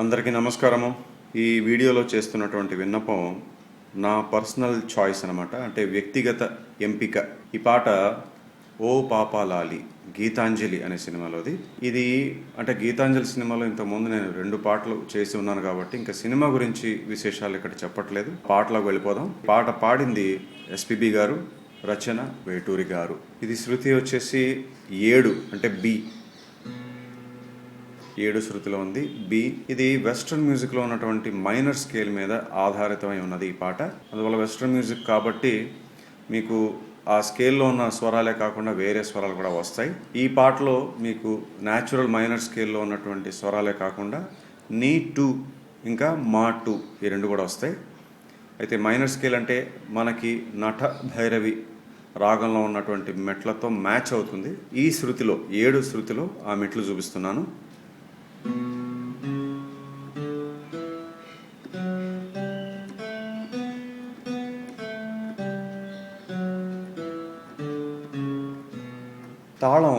అందరికీ నమస్కారము. ఈ వీడియోలో చేస్తున్నటువంటి విన్నపం నా పర్సనల్ చాయిస్ అనమాట, అంటే వ్యక్తిగత ఎంపిక. ఈ పాట ఓ పాపాలాలి గీతాంజలి అనే సినిమాలోది. ఇది అంటే గీతాంజలి సినిమాలో ఇంతకుముందు నేను 2 పాటలు చేసి ఉన్నాను కాబట్టి ఇంకా సినిమా గురించి విశేషాలు ఇక్కడ చెప్పట్లేదు. పాటలోకి వెళ్ళిపోదాం. పాట పాడింది ఎస్పిబి గారు, రచన వేటూరి గారు. ఇది శృతి వచ్చేసి 7 అంటే బి, 7 శృతిలో ఉంది. బి. ఇది వెస్ట్రన్ మ్యూజిక్లో ఉన్నటువంటి మైనర్ స్కేల్ మీద ఆధారితమై ఉన్నది ఈ పాట. అందువల్ల వెస్ట్రన్ మ్యూజిక్ కాబట్టి మీకు ఆ స్కేల్లో ఉన్న స్వరాలే కాకుండా వేరే స్వరాలు కూడా వస్తాయి. ఈ పాటలో మీకు న్యాచురల్ మైనర్ స్కేల్లో ఉన్నటువంటి స్వరాలే కాకుండా నీ టూ ఇంకా మా టూ ఈ 2 కూడా వస్తాయి. అయితే మైనర్ స్కేల్ అంటే మనకి నట భైరవి రాగంలో ఉన్నటువంటి మెట్లతో మ్యాచ్ అవుతుంది. ఈ శృతిలో 7 శృతిలో ఆ మెట్లు చూపిస్తున్నాను. తాళం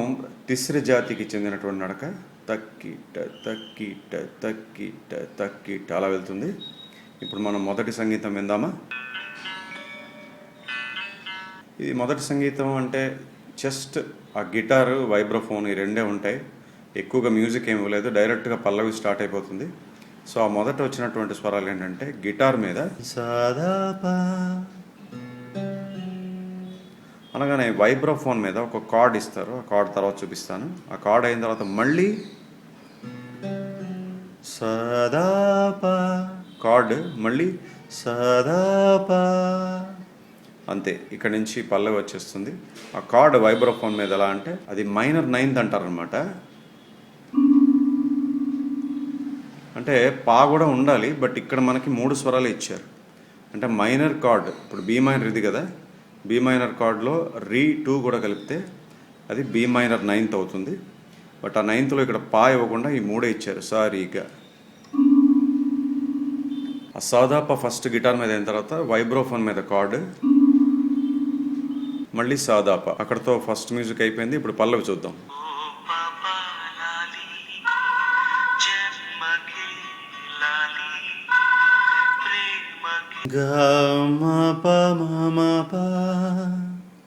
తిస్ర జాతికి చెందినటువంటి నడక. తక్కిట తక్కిట తక్కిట తక్కిట అలా వెళ్తుంది. ఇప్పుడు మనం మొదటి సంగీతం విందామా? ఇది మొదటి సంగీతం అంటే జస్ట్ ఆ గిటారు, వైబ్రోఫోన్ ఈ 2 ఉంటాయి. ఎక్కువగా మ్యూజిక్ ఏమి ఇవ్వలేదు, డైరెక్ట్గా పల్లవి స్టార్ట్ అయిపోతుంది. సో ఆ మొదట వచ్చినటువంటి స్వరాలు ఏంటంటే గిటార్ మీద సాదాపా అనగానే వైబ్రోఫోన్ మీద ఒక కార్డ్ ఇస్తారు. ఆ కార్డ్ తర్వాత చూపిస్తాను. ఆ కార్డ్ అయిన తర్వాత మళ్ళీ సదాపా కార్డ్, మళ్ళీ సదాపా, అంతే. ఇక్కడ నుంచి పల్లవి వచ్చేస్తుంది. ఆ కార్డ్ వైబ్రోఫోన్ మీద ఎలా అంటే అది మైనర్ 9th అంటారనమాట. అంటే పా కూడా ఉండాలి, బట్ ఇక్కడ మనకి 3 స్వరాలు ఇచ్చారు. అంటే మైనర్ కార్డ్, ఇప్పుడు బి మైనర్ ఇది కదా, బి మైనర్ కార్డ్లో రీ 2 కూడా కలిపితే అది బి మైనర్ 9th అవుతుంది. బట్ ఆ 9thలో ఇక్కడ పా ఇవ్వకుండా ఈ 3 ఇచ్చారు. సారీగా ఆ సాదాపా ఫస్ట్ గిటార్ మీద అయిన తర్వాత వైబ్రోఫోన్ మీద కార్డ్, మళ్ళీ సాదాపా. అక్కడతో ఫస్ట్ మ్యూజిక్ అయిపోయింది. ఇప్పుడు పల్లవి చూద్దాం.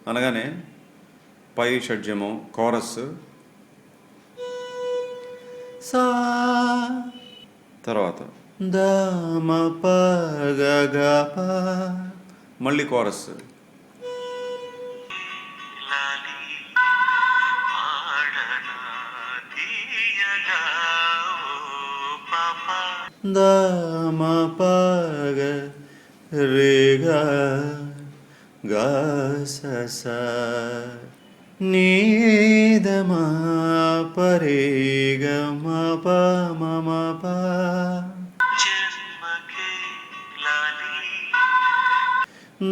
అనగానే పై షడ్జము కోరస్, సా తర్వాత మళ్ళీ కోరస్, రేగా గా స నీదమా పరేగ మా ప మమ ప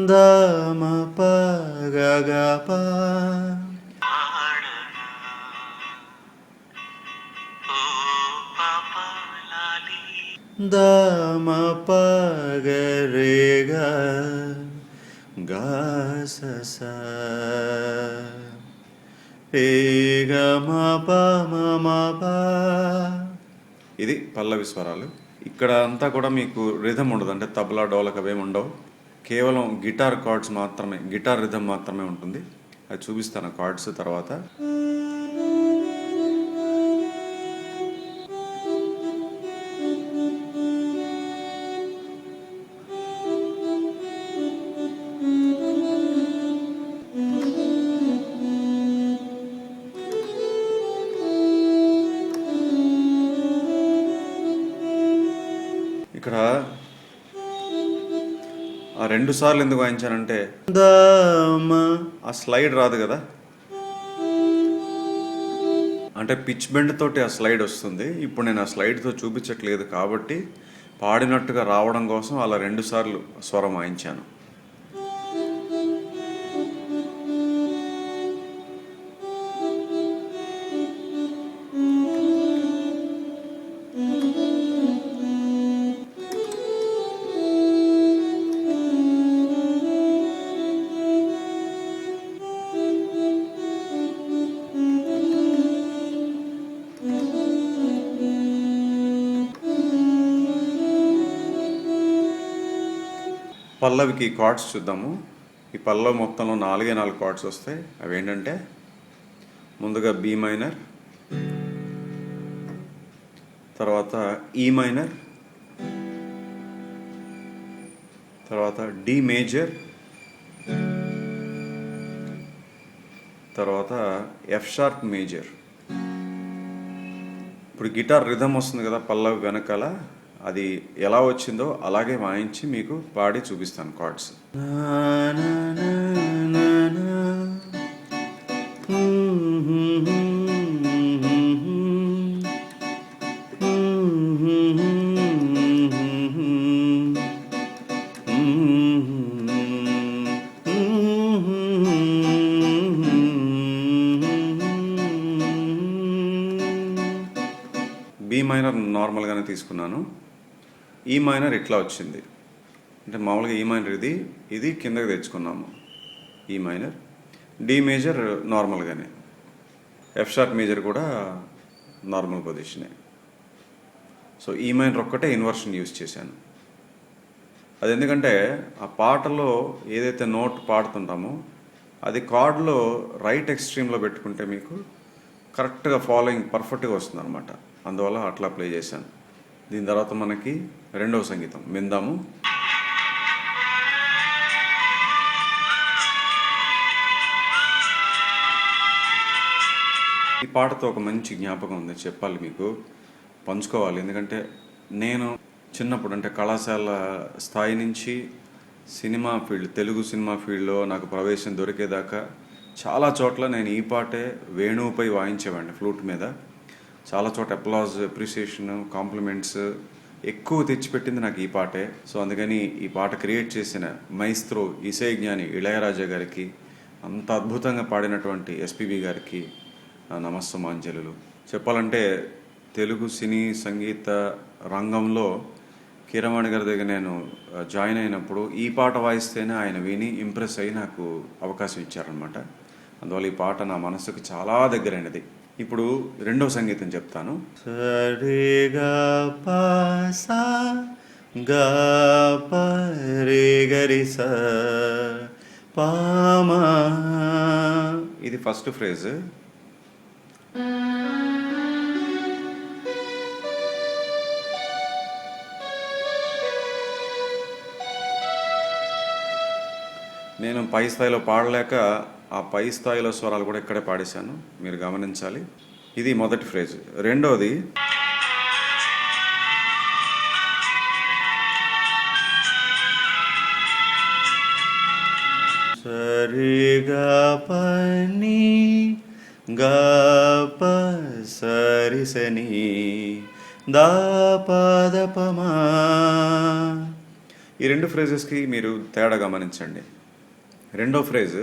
దమ ప గ ప దమ ప గ రే గ గా స రే గ మ ప మ ప. ఇది పల్లవి స్వరాలు. ఇక్కడ అంతా కూడా మీకు రిథం ఉండదు, అంటే తబలా డోలక్ అవేమి ఉండవు. కేవలం గిటార్ కార్డ్స్ మాత్రమే, గిటార్ రిథం మాత్రమే ఉంటుంది. అది చూపిస్తాను కార్డ్స్ తర్వాత. ఇక్కడ ఆ 2 సార్లు ఎందుకు వాయించానంటే ఆ స్లైడ్ రాదు కదా, అంటే పిచ్ బెండ్ తోటి ఆ స్లైడ్ వస్తుంది. ఇప్పుడు నేను ఆ స్లైడ్తో చూపించట్లేదు కాబట్టి పాడినట్టుగా రావడం కోసం అలా 2 సార్లు స్వరం వాయించాను. పల్లవికి కార్డ్స్ చూద్దాము. ఈ పల్లవి మొత్తంలో 4 కార్డ్స్ వస్తాయి. అవి ఏంటంటే ముందుగా బి మైనర్, తర్వాత ఈ మైనర్, తర్వాత డి మేజర్, తర్వాత ఎఫ్ షార్ప్ మేజర్. ఇప్పుడు గిటార్ రిథమ్ వస్తుంది కదా పల్లవి వెనకాల, అది ఎలా వచ్చిందో అలాగే వాయించి మీకు పాడి చూపిస్తాను కార్డ్స్. బి మైనర్ నార్మల్గానే తీసుకున్నాను. ఈ మైనర్ ఇట్లా వచ్చింది, అంటే మామూలుగా ఈ మైనర్ ఇది కిందకి తెచ్చుకున్నాము. ఈ మైనర్, డి మేజర్ నార్మల్గానే, ఎఫ్ షార్ప్ మేజర్ కూడా నార్మల్ పొజిషనే. సో ఈ మైనర్ ఒక్కటే ఇన్వర్షన్ యూజ్ చేశాను. అది ఎందుకంటే ఆ పాటలో ఏదైతే నోట్ పాడుతుంటామో అది కార్డ్లో రైట్ ఎక్స్ట్రీమ్లో పెట్టుకుంటే మీకు కరెక్ట్గా ఫాలోయింగ్ పర్ఫెక్ట్గా వస్తుంది అనమాట. అందువల్ల అట్లా ప్లే చేశాను. దీని తర్వాత మనకి రెండవ సంగీతం విందాము. ఈ పాటతో ఒక మంచి జ్ఞాపకం ఉంది, చెప్పాలి మీకు, పంచుకోవాలి. ఎందుకంటే నేను చిన్నప్పుడు అంటే కళాశాల స్థాయి నుంచి సినిమా ఫీల్డ్, తెలుగు సినిమా ఫీల్డ్లో నాకు ప్రవేశం దొరికేదాకా చాలా చోట్ల నేను ఈ పాటే వేణువుపై వాయించేవాడిని, ఫ్లూట్ మీద. చాలా చోట అప్లాజ్, అప్రిసియేషన్, కాంప్లిమెంట్స్ ఎక్కువ తెచ్చిపెట్టింది నాకు ఈ పాటే. సో అందుకని ఈ పాట క్రియేట్ చేసిన మైస్త్రో ఇసై జ్ఞాని ఇళయరాజా గారికి, అంత అద్భుతంగా పాడినటువంటి ఎస్పీబి గారికి నమస్సుమాంజలులు. చెప్పాలంటే తెలుగు సినీ సంగీత రంగంలో కీరవాణి గారి దగ్గర నేను జాయిన్ అయినప్పుడు ఈ పాట వాయిస్తేనే ఆయన విని ఇంప్రెస్ అయ్యి నాకు అవకాశం ఇచ్చారనమాట. అందువల్ల ఈ పాట నా మనసుకు చాలా దగ్గరైనది. ఇప్పుడు రెండవ సంగీతం చెప్తాను. సరిగా పాసా గా పరే గరిస పామా, ఇది ఫస్ట్ ఫ్రేజ్. నేను పై స్థాయిలో పాడలేక ఆ పై స్థాయిలో స్వరాలు కూడా ఇక్కడే పాడేశాను, మీరు గమనించాలి. ఇది మొదటి ఫ్రేజ్. రెండోది సరిగా పని గా ప సరిసని దా పద పమా. ఈ రెండు ఫ్రేజెస్కి మీరు తేడా గమనించండి. రెండో ఫ్రేజ్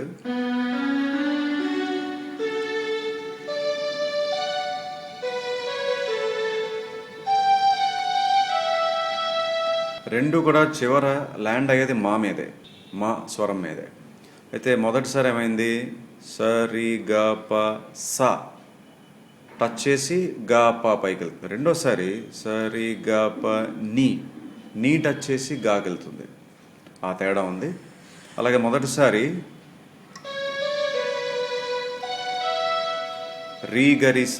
రెండు కూడా చివర ల్యాండ్ అయ్యేది మా మీదే, మా స్వరం మీదే. అయితే మొదటిసారి ఏమైంది, సరి గా ప సా టచ్ చేసి గా ప పైకి వెళ్తుంది. రెండోసారి సరి గా ప నీ టచ్ చేసి గాకి వెళ్తుంది. ఆ తేడా ఉంది. అలాగే మొదటిసారి రీ గరిస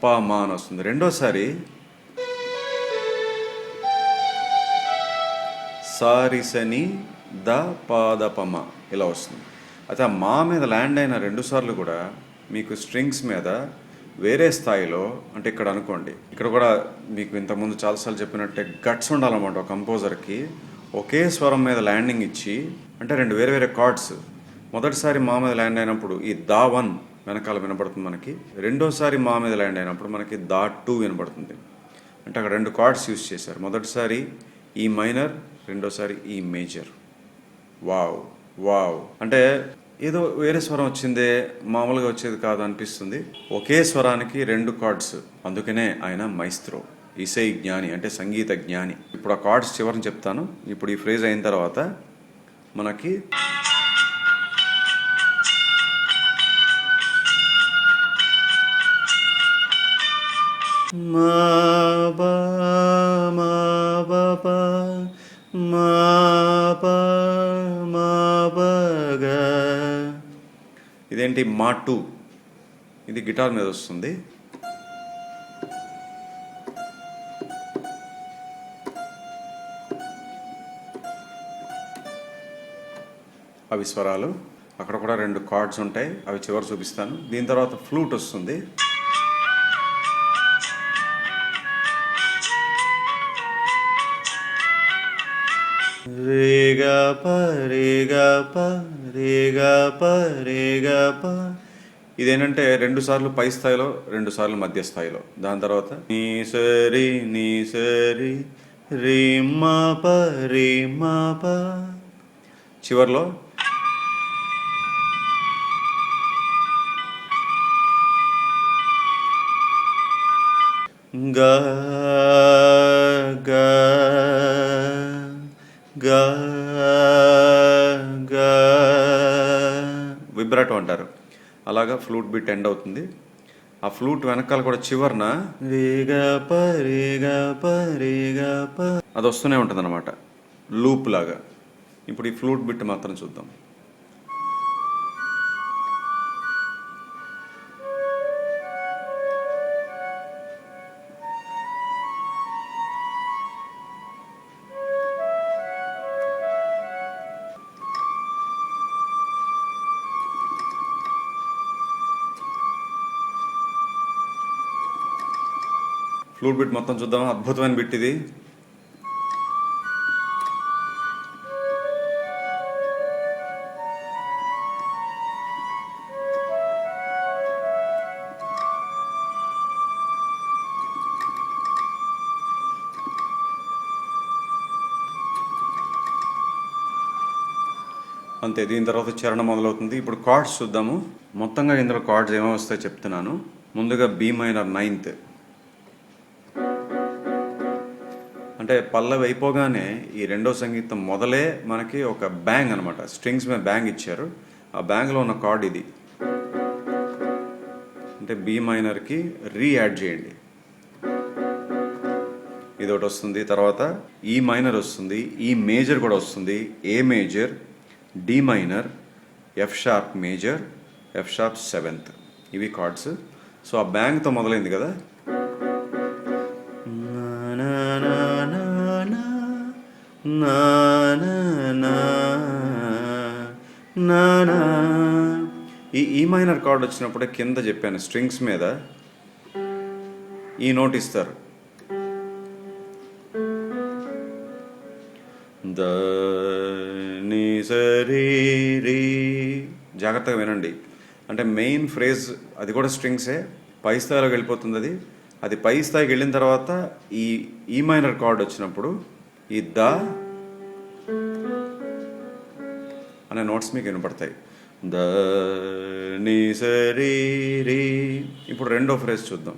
ప మా అని వస్తుంది. రెండోసారి సారిసని ద పాదపమ ఇలా వస్తుంది. అయితే ఆ మా మీద ల్యాండ్ అయిన 2 సార్లు కూడా మీకు స్ట్రింగ్స్ మీద వేరే స్థాయిలో, అంటే ఇక్కడ అనుకోండి, ఇక్కడ కూడా మీకు ఇంతకుముందు చాలాసార్లు చెప్పినట్టే గట్స్ ఉండాలన్నమాట. ఒక కంపోజర్కి ఒకే స్వరం మీద ల్యాండింగ్ ఇచ్చి, అంటే 2 వేరే వేరే కార్డ్స్. మొదటిసారి మా మీద ల్యాండ్ అయినప్పుడు ఈ దా 1 వెనకాల వినపడుతుంది మనకి. రెండోసారి మా మీద ల్యాండ్ అయినప్పుడు మనకి దా 2 వినపడుతుంది. అంటే అక్కడ 2 కార్డ్స్ యూజ్ చేశారు. మొదటిసారి ఈ మైనర్, రెండోసారి ఈ మేజర్. వావ్ వావ్, అంటే ఏదో వేరే స్వరం వచ్చిందే, మామూలుగా వచ్చేది కాదు అనిపిస్తుంది. ఒకే స్వరానికి 2 కార్డ్స్, అందుకనే ఆయన మైస్త్రో, ఇసై జ్ఞాని, అంటే సంగీత జ్ఞాని. ఇప్పుడు ఆ కార్డ్స్ చివరిని చెప్తాను. ఇప్పుడు ఈ ఫ్రేజ్ అయిన తర్వాత మనకి మా బా మా బా పా మా పా ఇదేంటి మా 2, ఇది గిటార్ మీద వస్తుంది. అవి స్వరాలు. అక్కడ కూడా 2 కార్డ్స్ ఉంటాయి, అవి చివరి చూపిస్తాను. దీని తర్వాత ఫ్లూట్ వస్తుంది. రేగా ప రేగా ప రేగా ప రేగా ప. ఇదేంటంటే 2 సార్లు పై స్థాయిలో, 2 సార్లు మధ్య స్థాయిలో. దాని తర్వాత నీ సరి రీ మా ప రీ మా ప. చివర్లో గా గా గా గా విబ్రాటో అంటారు. అలాగా ఫ్లూట్ బిట్ ఎండ్ అవుతుంది. ఆ ఫ్లూట్ వెనకాల కూడా చివరన రేగా ప రేగా ప రేగా ప అది వస్తూనే ఉంటుంది అనమాట, లూప్ లాగా. ఇప్పుడు ఈ ఫ్లూట్ బిట్ మాత్రం చూద్దాం. ఫ్లూట్ బిట్ మొత్తం చూద్దాం. అద్భుతమైన బిట్ ఇది. అంతే. దీని తర్వాత చరణం మొదలవుతుంది. ఇప్పుడు కార్డ్స్ చూద్దాము. మొత్తంగా ఇందులో కార్డ్స్ ఏమో వస్తాయో చెప్తున్నాను. ముందుగా బి మైనర్ 9th, అంటే పల్లవి అయిపోగానే ఈ రెండో సంగీతం మొదలే మనకి ఒక బ్యాంగ్ అనమాట. స్ట్రింగ్స్ మీద బ్యాంగ్ ఇచ్చారు. ఆ బ్యాంగ్లో ఉన్న కార్డ్ ఇది. అంటే బి మైనర్కి యాడ్ చేయండి. ఇది ఒకటి వస్తుంది. తర్వాత ఈ మైనర్ వస్తుంది, ఈ మేజర్ కూడా వస్తుంది, A major, D minor, F sharp major, F sharp 7th. ఇవి కార్డ్స్. సో ఆ బ్యాంగ్తో మొదలైంది కదా. ఈ మైనర్ కార్డ్ వచ్చినప్పుడే కింద చెప్పాను స్ట్రింగ్స్ మీద ఈ నోట్ ఇస్తారు. ద ని సరి రి. జాగ్రత్తగా వినండి. అంటే మెయిన్ ఫ్రేజ్ అది కూడా స్ట్రింగ్సే, పై స్థాయిలోకి వెళ్ళిపోతుంది. అది పై స్థాయికి వెళ్ళిన తర్వాత ఈ మైనర్ కార్డ్ వచ్చినప్పుడు ఈ ద అనే నోట్స్ మీకు వినపడతాయి. ద ని సరి రి. ఇప్పుడు రెండో ఫ్రేజ్ చూద్దాం.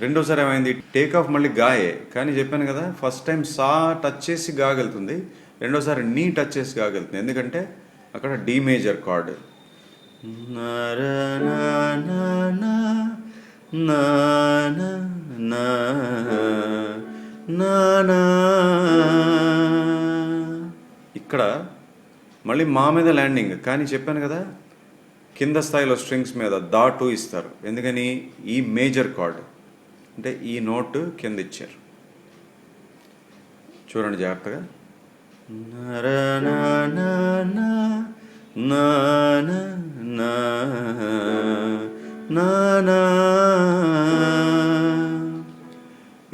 రెండోసారి ఏమైంది, టేక్ ఆఫ్ మళ్ళీ గాయే, కానీ చెప్పాను కదా ఫస్ట్ టైం సా టచ్ చేసి గాగలుగుతుంది, రెండోసారి నీ టచ్ చేసి గాగలుగుతుంది. ఎందుకంటే అక్కడ డి మేజర్ కార్డ్. ఇక్కడ మళ్ళీ మా మీద ల్యాండింగ్, కానీ చెప్పాను కదా కింద స్థాయిలో స్ట్రింగ్స్ మీద దా 2 ఇస్తారు. ఎందుకని ఈ మేజర్ కార్డ్ అంటే ఈ నోట్ కింద ఇచ్చారు. చూడండి జాగ్రత్తగా.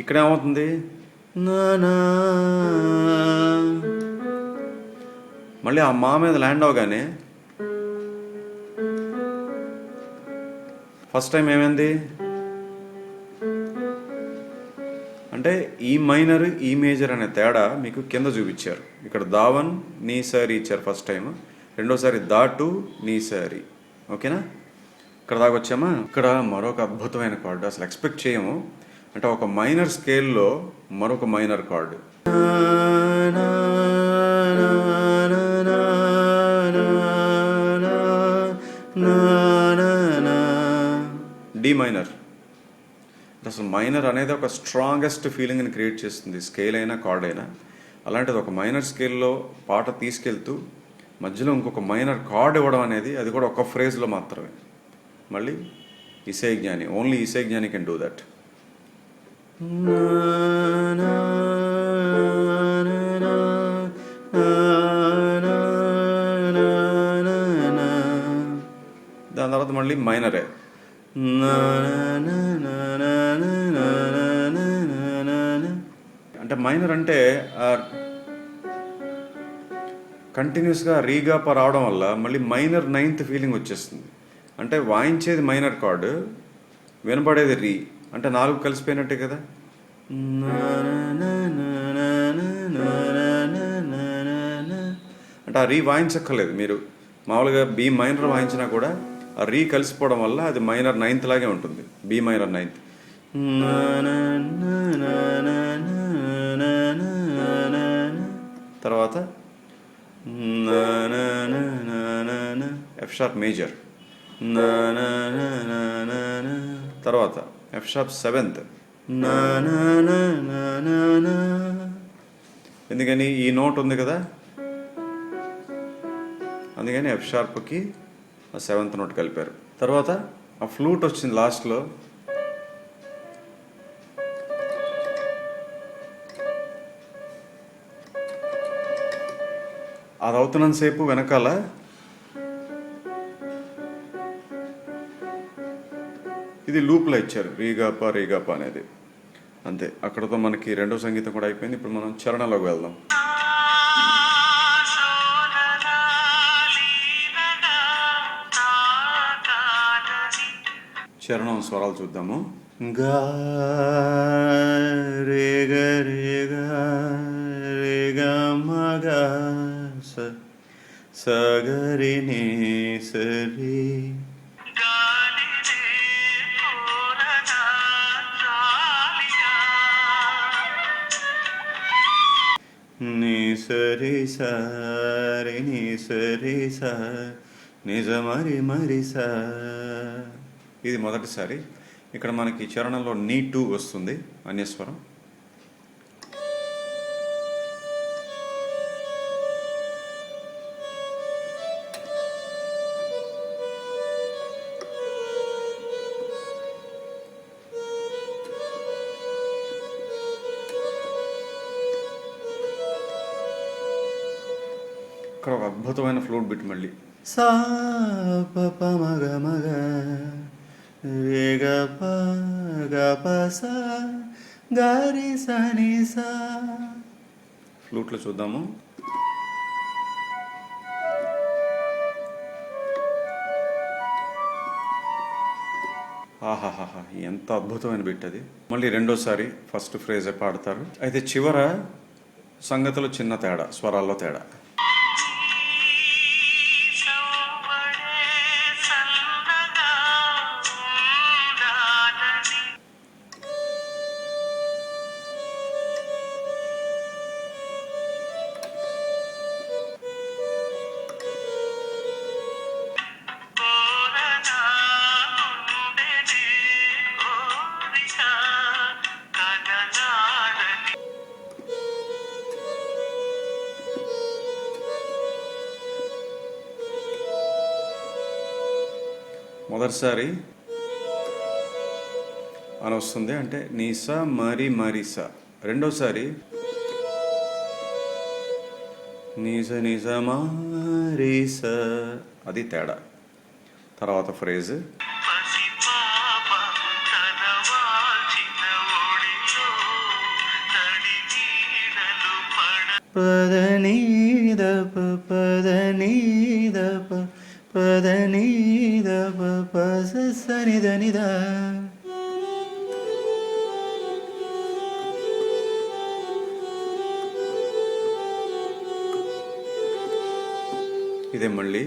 ఇక్కడ ఏమవుతుంది, మళ్ళీ ఆ మా మీద ల్యాండ్ అవగానే ఫస్ట్ టైం ఏమైంది అంటే ఈ మైనర్ ఈ మేజర్ అనే తేడా మీకు కింద చూపించారు. ఇక్కడ దా 1 నీ సారీ ఇచ్చారు ఫస్ట్ టైం, రెండోసారి దా 2 నీ సారీ. ఓకేనా, ఇక్కడ దాకా వచ్చామా. ఇక్కడ మరొక అద్భుతమైన కార్డు, అసలు ఎక్స్పెక్ట్ చేయము. అంటే ఒక మైనర్ స్కేల్లో మరొక మైనర్ కార్డు. D minor. అసలు మైనర్ అనేది ఒక స్ట్రాంగెస్ట్ ఫీలింగ్ని క్రియేట్ చేస్తుంది, స్కేల్ అయినా కార్డ్ అయినా. అలాంటిది ఒక మైనర్ స్కేల్లో పాట తీసుకెళ్తూ మధ్యలో ఇంకొక మైనర్ కార్డ్ ఇవ్వడం అనేది, అది కూడా ఒక ఫ్రేజ్లో మాత్రమే. మళ్ళీ ఇసే జ్ఞాని, ఓన్లీ ఇసే జ్ఞాని కెన్ డూ దట్. దాని తర్వాత మళ్ళీ మైనరే. అంటే మైనర్ అంటే కంటిన్యూస్గా రీగాప రావడం వల్ల మళ్ళీ మైనర్ నైన్త్ ఫీలింగ్ వచ్చేస్తుంది. అంటే వాయించేది మైనర్ కార్డు, వినపడేది రీ, అంటే 4 కలిసిపోయినట్టే కదా. అంటే ఆ రీ వాయించక్కర్లేదు, మీరు మామూలుగా బి మైనర్ వాయించినా కూడా ఆ రీ కలిసిపోవడం వల్ల అది మైనర్ నైన్త్ లాగే ఉంటుంది, బి మైనర్ నైన్త్. తర్వాత ఎఫ్ షార్ప్ మేజర్, తర్వాత ఎఫ్ షార్ప్ సెవెంత్. ఎందుకని ఈ నోట్ ఉంది కదా, అందుకని ఎఫ్ షార్ప్కి ఆ సెవెంత్ నోట్ కలిపారు. తర్వాత ఆ ఫ్లూట్ వచ్చింది లాస్ట్లో. అది అవుతున్నంతసేపు వెనకాల ఇది లూప్లో ఇచ్చారు, రీగాప రీగాప అనేది. అంతే, అక్కడతో మనకి రెండో సంగీతం కూడా అయిపోయింది. ఇప్పుడు మనం చరణంలోకి వెళ్దాం. చరణం స్వరాలు చూద్దాము. గా రే గ రే గ రే గ మ గ స స గ రి ని స రి. ని స రి స రి ని స రి స ని జ మరి మరి స. ఇది మొదటిసారి. ఇక్కడ మనకి చరణంలో నీ 2 వస్తుంది, అన్యస్వరం. ఇక్కడ ఒక అద్భుతమైన ఫ్లూట్ బిట్ మళ్ళీ. సా ప ప మగ మగ రే గ ప గ ప స గ రి స ని స. ఫ్లూట్లో చూద్దాము. ఆహాహాహా, ఎంత అద్భుతమైన బిట్ అది. మళ్ళీ రెండోసారి ఫస్ట్ ఫ్రేజే పాడతారు. అయితే చివర సంగతిలో చిన్న తేడా, స్వరాల్లో తేడా. మొదటిసారి అని వస్తుంది, అంటే నీసా మరి మరిసా. రెండోసారి నీస నిజ మారీస, అది తేడా. తర్వాత ఫ్రేజ్ పదనీద పదనీద పదనీద పస సనిదనిద. ఇదే మళ్ళీ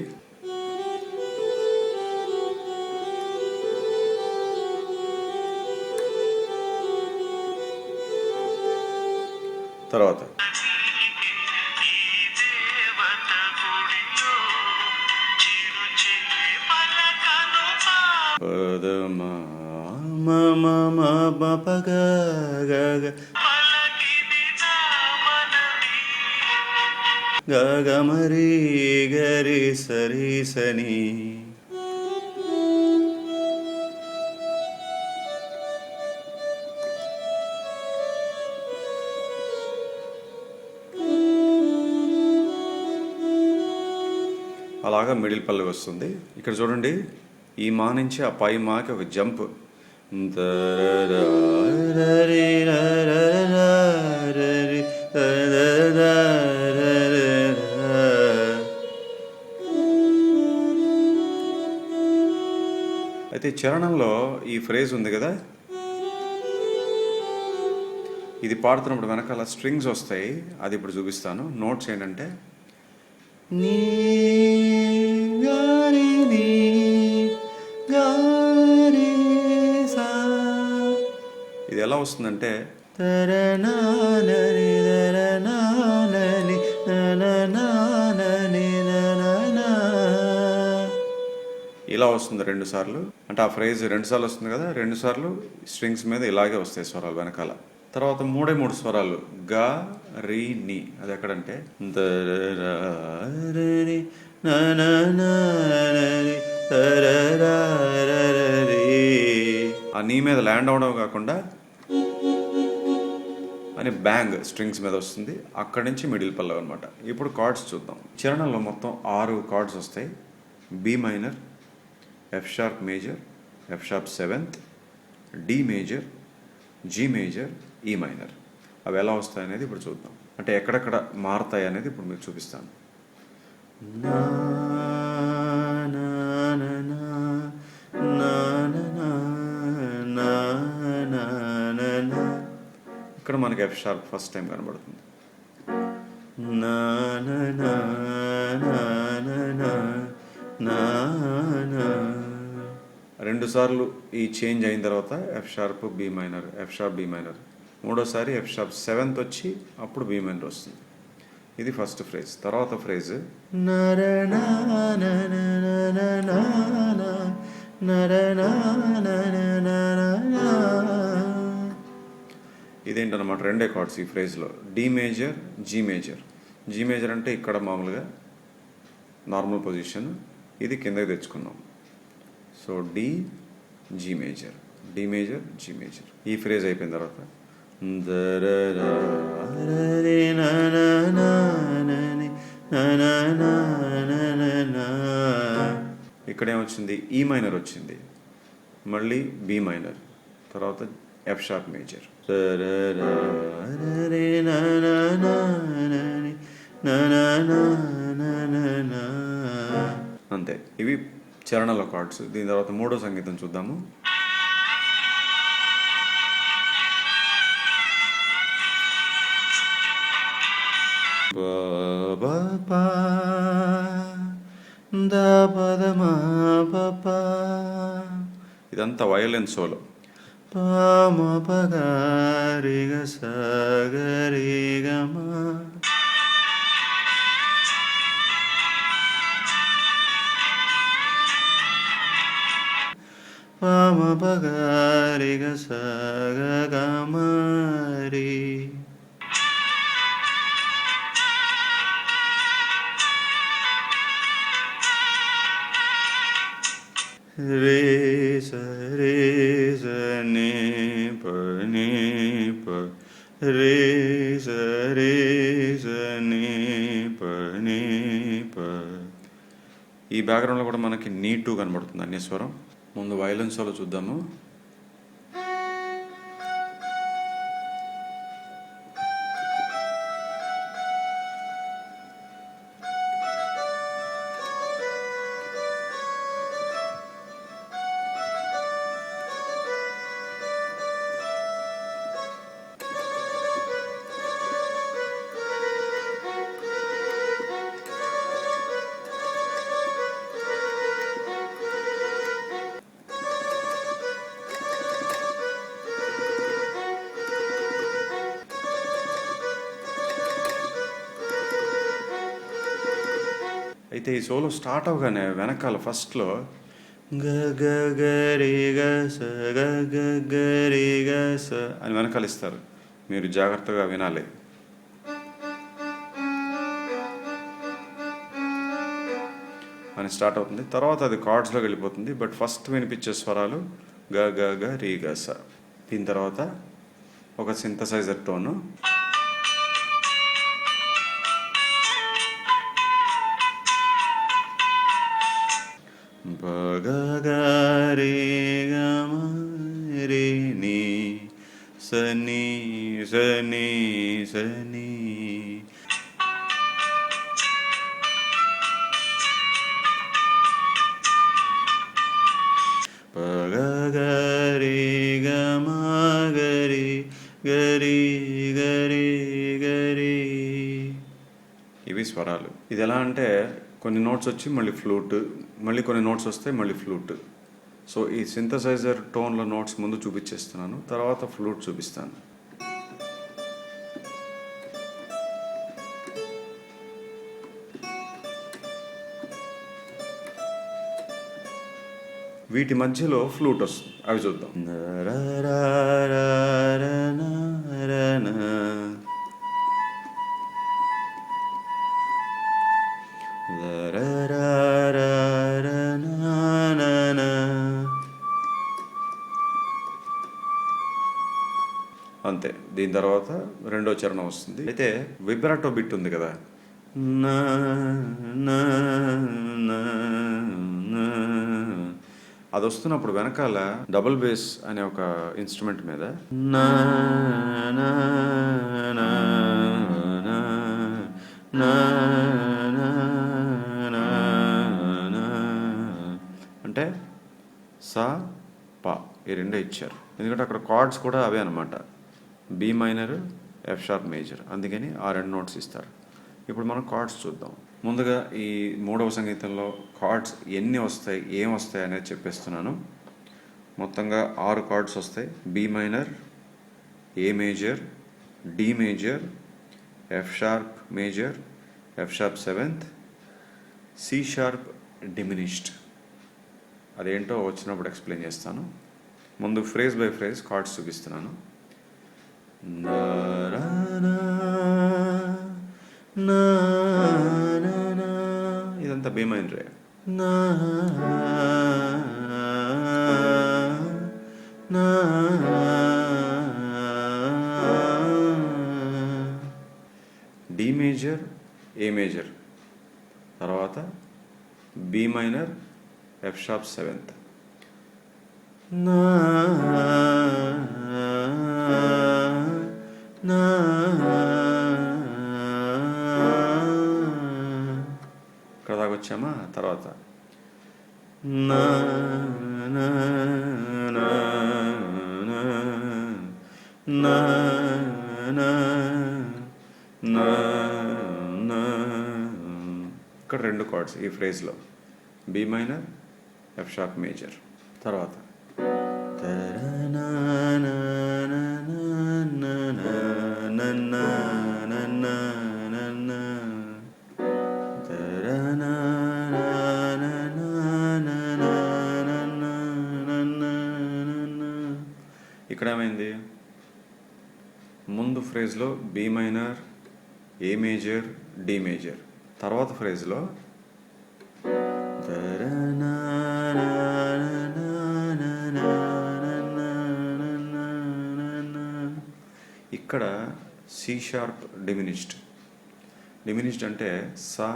తర్వాత గగమరి గరి సరి సని. అలాగా మిడిల్ పల్లవి వస్తుంది. ఇక్కడ చూడండి, ఈ మా నుంచి ఆ పై మాకి ఒక జంప్. అయితే చరణంలో ఈ ఫ్రేజ్ ఉంది కదా, ఇది పాడుతున్నప్పుడు వెనకాల స్ట్రింగ్స్ వస్తాయి. అది ఇప్పుడు చూపిస్తాను. నోట్స్ ఏంటంటే నీ గారి నీ గారి సా. ఇది ఎలా వస్తుందంటే తరణానని తరణానని నననానని నననా, ఇలా వస్తుంది 2 సార్లు. అంటే ఆ ఫ్రేజ్ 2 సార్లు వస్తుంది కదా, 2 సార్లు స్ట్రింగ్స్ మీద ఇలాగే వస్తాయి స్వరాలు వెనకాల. తర్వాత 3 స్వరాలు గా రి ని. అది ఎక్కడంటే ఆ నీ మీద ల్యాండ్ అవడం కాకుండా అని బ్యాంగ్ స్ట్రింగ్స్ మీద వస్తుంది. అక్కడి నుంచి మిడిల్ పల్లవి అనమాట. ఇప్పుడు కార్డ్స్ చూద్దాం. చరణంలో మొత్తం 6 కార్డ్స్ వస్తాయి. B minor, F sharp major, F sharp 7th, D major, G major, E minor. అవి ఎలా వస్తాయి అనేది ఇప్పుడు చూద్దాం. అంటే ఎక్కడెక్కడ మారుతాయి అనేది ఇప్పుడు మీకు చూపిస్తాను. ఇక్కడ మనకి ఎఫ్ షార్ప్ ఫస్ట్ టైం కనబడుతుంది. 2 సార్లు ఈ చేంజ్ అయిన తర్వాత F sharp B minor, F sharp B minor. 3వసారి ఎఫ్ షార్ప్ 7th వచ్చి అప్పుడు బి మైనర్ వస్తుంది. ఇది ఫస్ట్ ఫ్రేజ్. తర్వాత ఫ్రేజ్ ఇదేంటన్నమాట, 2 కార్డ్స్ ఈ ఫ్రేజ్లో. D major, G major. G major అంటే ఇక్కడ మామూలుగా నార్మల్ పొజిషన్, ఇది కిందకి తెచ్చుకున్నాం. So D, G major, D major, G major. ఈ ఫ్రేజ్ అయిపోయిన తర్వాత ఇక్కడేమొచ్చింది, ఈ మైనర్ వచ్చింది. మళ్ళీ బి మైనర్, తర్వాత ఎఫ్ షార్ప్ మేజర్. అంతే. ఇవి చరణాల కార్డ్స్. దీని తర్వాత 3వ సంగీతం చూద్దాము. ఇదంతా వయలిన్ సోలో. రే స రే స నే ప నే ప రే స రే స నే ప నే ప. ఈ బ్యాక్గ్రౌండ్లో కూడా మనకి నీ 2 కనబడుతుంది, అన్య స్వరం. ముందు వయలిన్ సోలో చూద్దాము. అయితే ఈ సోలో స్టార్ట్ అవగానే వెనకాల ఫస్ట్లో గ గ గ రే గ స గ గ గ రే గ స అని వెనకాల ఇస్తారు. మీరు జాగ్రత్తగా వినాలి. అని స్టార్ట్ అవుతుంది. తర్వాత అది కార్డ్స్లోకి వెళ్ళిపోతుంది. బట్ ఫస్ట్ వినిపించే స్వరాలు గ గ గ రీ గ స. దీని తర్వాత ఒక సింథసైజర్ టోను, బ గ గ రే గ మ రే నీ స నీ స నీ స నీ. ప గ గ రే గ మ గ రే గ రే గ రే గ రే. ఇవి స్వరాలు. ఇది ఎలా అంటే కొన్ని నోట్స్ వచ్చి మళ్ళీ ఫ్లూట్, మళ్ళీ కొన్ని నోట్స్ వస్తే మళ్ళీ ఫ్లూట్. సో ఈ సింథసైజర్ టోన్లో నోట్స్ ముందు చూపించేస్తున్నాను, తర్వాత ఫ్లూట్ చూపిస్తాను. వీటి మధ్యలో ఫ్లూట్ వస్తుంది, అవి చూద్దాం. అంతే. దీని తర్వాత రెండో చరణం వస్తుంది. అయితే విబ్రాటో బిట్ ఉంది కదా, నా నా నా నా, అది వస్తున్నప్పుడు వెనకాల డబుల్ బేస్ అనే ఒక ఇన్స్ట్రుమెంట్ మీద నా నా నా నా నా నా నా నా అంటే సా పా ఈ రెండే ఇచ్చారు. ఎందుకంటే అక్కడ కార్డ్స్ కూడా అవే అనమాట, B minor F sharp major, అందుకని ఆ రెండు నోట్స్ ఇస్తారు. ఇప్పుడు మనం కార్డ్స్ చూద్దాం. ముందుగా ఈ మూడవ సంగీతంలో కార్డ్స్ ఎన్ని వస్తాయి, ఏం వస్తాయి అనేది చెప్పేస్తున్నాను. మొత్తంగా 6 కార్డ్స్ వస్తాయి. B minor, A major, D major, F sharp major, F sharp seventh, C sharp diminished. అదేంటో వచ్చినప్పుడు ఎక్స్ప్లెయిన్ చేస్తాను. ముందు ఫ్రేజ్ బై ఫ్రేజ్ కార్డ్స్ చూపిస్తున్నాను. ఇదంతా బి మైనరే. డి మేజర్, ఏ మేజర్, తర్వాత B minor, F sharp seventh, ఇక్కడ దాకా వచ్చామా. తర్వాత ఇక్కడ 2 కార్డ్స్ ఈ ఫ్రేజ్లో, B minor, F sharp major. తర్వాత ఇక్కడ ఏమైంది, ముందు ఫ్రేజ్లో B minor, A major, D major, తర్వాత ఫ్రేజ్లో ఇక్కడ సి షార్ప్ డిమినిష్డ్. డిమినిష్డ్ అంటే సా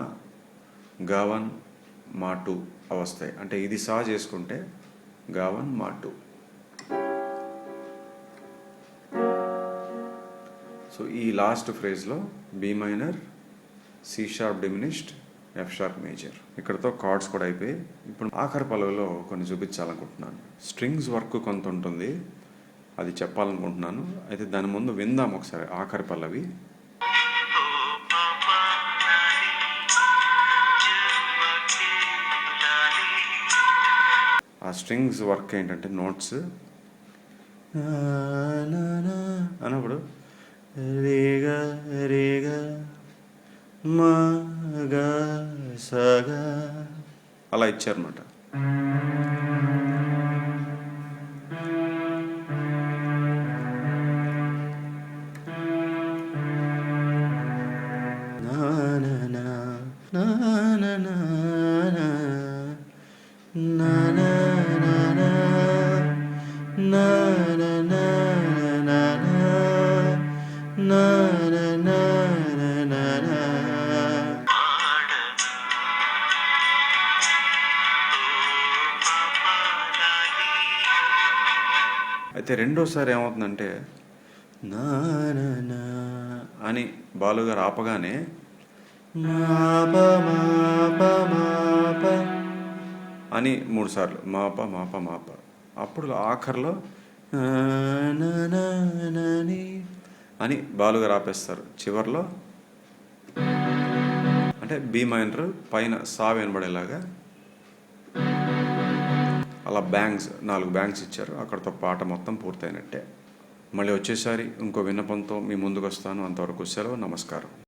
గావన్ మా టూ అవస్తాయి. అంటే ఇది సా చేసుకుంటే గావన్ మా టూ. సో ఈ లాస్ట్ ఫ్రేజ్లో B minor, C sharp diminished, F sharp major. ఇక్కడతో కార్డ్స్ కూడా అయిపోయి ఇప్పుడు ఆఖరి పల్లవిలో కొన్ని చూపించాలనుకుంటున్నాను. స్ట్రింగ్స్ వర్క్ కొంత ఉంటుంది, అది చెప్పాలనుకుంటున్నాను. అయితే దాని ముందు విందాం ఒకసారి ఆఖరి పల్లవి. ఆ స్ట్రింగ్స్ వర్క్ ఏంటంటే నోట్స్ అన్నప్పుడు రేగా రేగా మగా సగా అలా ఇచ్చారన్నమాట. అయితే రెండోసారి ఏమవుతుందంటే నా నా నా అని బాలుగారు ఆపగానే మాప మాప మాప అని 3 సార్లు మాప మాప మాప. అప్పుడు ఆఖరిలో నా నా నా నా ని అని బాలుగారు ఆపేస్తారు. చివర్లో అంటే బి మైనర్ పైన సా వినబడేలాగా అలా 4 బ్యాంగ్స్ ఇచ్చారు. అక్కడితో పాట మొత్తం పూర్తయినట్టే. మళ్ళీ వచ్చేసారి ఇంకో విన్నపంతో మీ ముందుకు వస్తాను. అంతవరకు సెలవు. నమస్కారం.